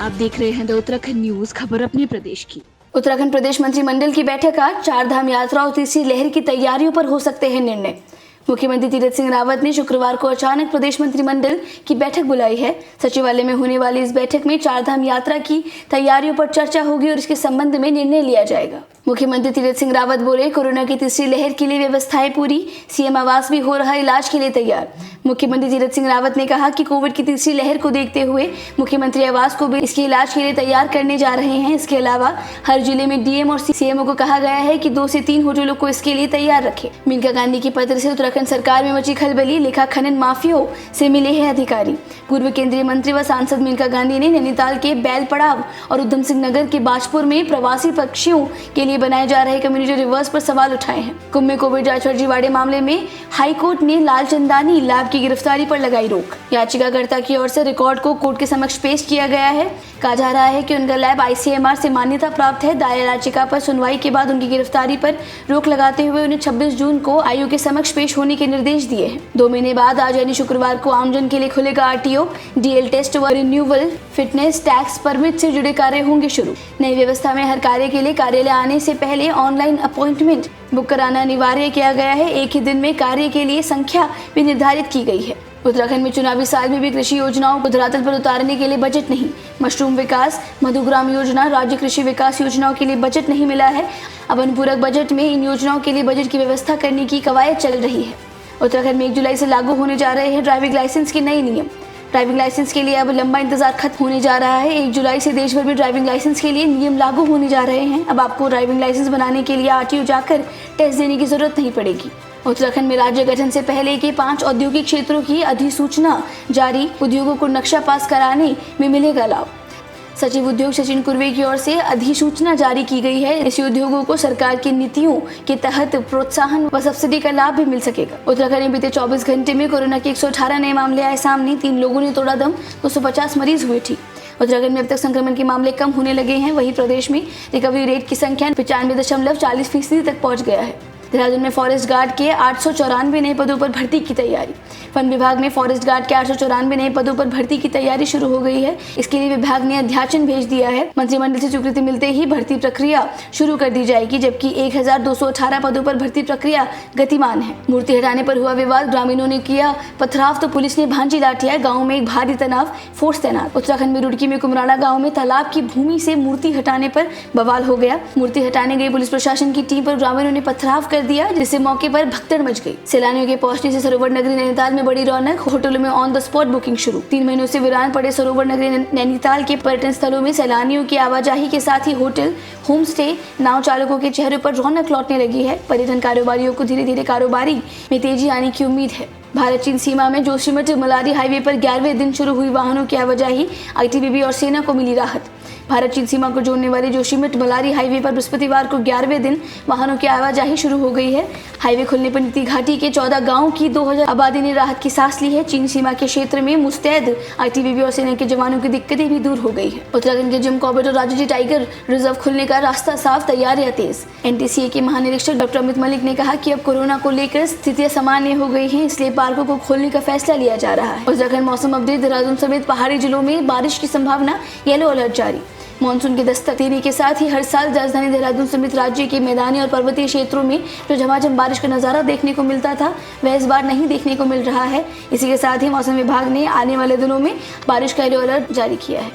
आप देख रहे हैं द उत्तराखंड न्यूज, खबर अपने प्रदेश की। उत्तराखंड प्रदेश मंत्रिमंडल की बैठक आज चारधाम यात्रा और तीसरी लहर की तैयारियों पर हो सकते हैं निर्णय। मुख्यमंत्री तीरथ सिंह रावत ने शुक्रवार को अचानक प्रदेश मंत्रिमंडल की बैठक बुलाई है। सचिवालय में होने वाली इस बैठक में चारधाम यात्रा की तैयारियों पर चर्चा होगी और इसके संबंध में निर्णय लिया जाएगा। मुख्यमंत्री तीरथ सिंह रावत बोले, कोरोना की तीसरी लहर के लिए व्यवस्थाएं पूरी, सीएम आवास भी हो रहा इलाज के लिए तैयार। मुख्यमंत्री तीरथ सिंह रावत ने कहा कि कोविड की तीसरी लहर को देखते हुए मुख्यमंत्री आवास को भी इसके इलाज के लिए तैयार करने जा रहे हैं। इसके अलावा हर जिले में डीएम और सीएमओ को कहा गया है कि 2 से 3 होटलों को इसके लिए तैयार रखें। मेनका गांधी के पत्र से उत्तराखंड सरकार में मची खलबली, लिखा खनन माफियाओं से मिले हैं अधिकारी। पूर्व केंद्रीय मंत्री व सांसद मेनका गांधी ने नैनीताल के बैल पड़ाव और उधम सिंह नगर के बाजपुर में प्रवासी पक्षियों के लिए बनाए जा रहे कम्युनिटी रिवर्स पर सवाल उठाए हैं। कुंभ में कोविड जांच फर्जीवाड़े मामले में हाईकोर्ट ने लालचंदानी लैब की गिरफ्तारी पर लगाई रोक। याचिकाकर्ता की ओर से रिकॉर्ड को कोर्ट के समक्ष पेश किया गया है। कहा जा रहा है कि उनका लैब आईसीएमआर से मान्यता प्राप्त है। दायर याचिका पर सुनवाई के बाद उनकी गिरफ्तारी पर रोक लगाते हुए उन्हें 26 जून को आयोग के समक्ष पेश होने के निर्देश दिए हैं। 2 महीने बाद आज यानी शुक्रवार को आमजन के लिए खुलेगा आरटीओ, डीएल टेस्ट व रिन्यूअल फिटनेस टैक्स परमिट से जुड़े कार्य होंगे शुरू। नई व्यवस्था में हर कार्य के लिए कार्यालय आने से पहले ऑनलाइन अपॉइंटमेंट बुक कराना अनिवार्य किया गया है। एक ही दिन में कार्य के लिए संख्या भी निर्धारित की गई है। उत्तराखंड में चुनावी साल में भी कृषि योजनाओं को धरातल पर उतारने के लिए बजट नहीं। मशरूम विकास, मधुग्राम योजना, राज्य कृषि विकास योजनाओं के लिए बजट नहीं मिला है। अब अनुपूरक बजट में इन योजनाओं के लिए बजट की व्यवस्था करने की कवायद चल रही है। उत्तराखंड में 1 जुलाई से लागू होने जा रहे हैं ड्राइविंग लाइसेंस के नए नियम। ड्राइविंग लाइसेंस के लिए अब लंबा इंतजार खत्म होने जा रहा है। 1 जुलाई से देश भर में ड्राइविंग लाइसेंस के लिए नियम लागू होने जा रहे हैं। अब आपको ड्राइविंग लाइसेंस बनाने के लिए आरटीओ जाकर टेस्ट देने की जरूरत नहीं पड़ेगी। उत्तराखंड में राज्य गठन से पहले के 5 औद्योगिक क्षेत्रों की अधिसूचना जारी। उद्योगों को नक्शा पास कराने में मिलेगा लाभ। सचिव उद्योग सचिन कुर्वे की ओर से अधिसूचना जारी की गई है। इस उद्योगों को सरकार की नीतियों के तहत प्रोत्साहन व सब्सिडी का लाभ भी मिल सकेगा। उत्तराखंड में बीते 24 घंटे में कोरोना के 118 नए मामले आए सामने। 3 लोगों ने तोड़ा दम, 250 मरीज हुए ठीक। उत्तराखंड में अब तक संक्रमण के मामले कम होने लगे हैं। वहीं प्रदेश में रिकवरी रेट की संख्या 95.40% तक पहुंच गया है। देहरादून में फॉरेस्ट गार्ड के 894 नए पदों पर भर्ती की तैयारी। वन विभाग में फॉरेस्ट गार्ड के 894 नए पदों पर भर्ती की तैयारी शुरू हो गई है। इसके लिए विभाग ने अध्याचन भेज दिया है। मंत्रिमंडल से स्वीकृति मिलते ही भर्ती प्रक्रिया शुरू कर दी जाएगी, जबकि 1218 पदों पर भर्ती प्रक्रिया गतिमान है। मूर्ति हटाने पर हुआ विवाद, ग्रामीणों ने किया पथराव तो पुलिस ने भांजी लाठियां। गाँव में एक भारी तनाव, फोर्स तैनात। उत्तराखंड में रुड़की में कुमराड़ा गाँव में तालाब की भूमि से मूर्ति हटाने पर बवाल हो गया। मूर्ति हटाने गई पुलिस प्रशासन की टीम पर ग्रामीणों ने पथराव कर दिया, जिससे मौके पर भगदड़ मच गई। सैलानियों के पहुंचने से सरोवर नगरी नैनीताल में बड़ी रौनक। होटलों में ऑन द स्पॉट बुकिंग शुरू। 3 महीनों से वीरान पड़े सरोवर नगरी नैनीताल के पर्यटन स्थलों में सैलानियों की आवाजाही के साथ ही होटल, होम स्टे, नाव चालकों के चेहरे पर रौनक लौटने लगी है। पर्यटन कारोबारियों को धीरे धीरे कारोबारी में तेजी आने की उम्मीद है। भारत चीन सीमा में जोशीमठ मलारी हाईवे पर 11वें दिन शुरू हुई वाहनों की आवाजाही। आईटीबीपी और सेना को मिली राहत। भारत चीन सीमा को जोड़ने वाले जोशीमठ मलारी हाईवे पर बृहस्पतिवार को 11वें दिन वाहनों की आवाजाही शुरू हो गई है। हाईवे खुलने पर नीति घाटी के 14 गांवों की 2000 आबादी ने राहत की सांस ली है। चीन सीमा के क्षेत्र में मुस्तैद आईटीबीपी और सेना के जवानों की दिक्कतें भी दूर हो गई है। उत्तराखंड के जिम कॉर्बेट और राजाजी टाइगर रिजर्व खुलने का रास्ता साफ, तैयारियां तेज। एनटीसीए के महानिरीक्षक डॉक्टर अमित मलिक ने कहा कि अब कोरोना को लेकर स्थितियां सामान्य हो गई हैं, इसलिए पार्कों को खोलने का फैसला लिया जा रहा है। उत्तराखंड मौसम अपडेट। देहरादून समेत पहाड़ी जिलों में बारिश की संभावना, येलो अलर्ट जारी। मानसून की दस्तक देने के साथ ही हर साल राजधानी देहरादून समेत राज्य के मैदानी और पर्वतीय क्षेत्रों में जो झमाझम बारिश का नजारा देखने को मिलता था, वह इस बार नहीं देखने को मिल रहा है। इसी के साथ ही मौसम विभाग ने आने वाले दिनों में बारिश का येलो अलर्ट जारी किया है।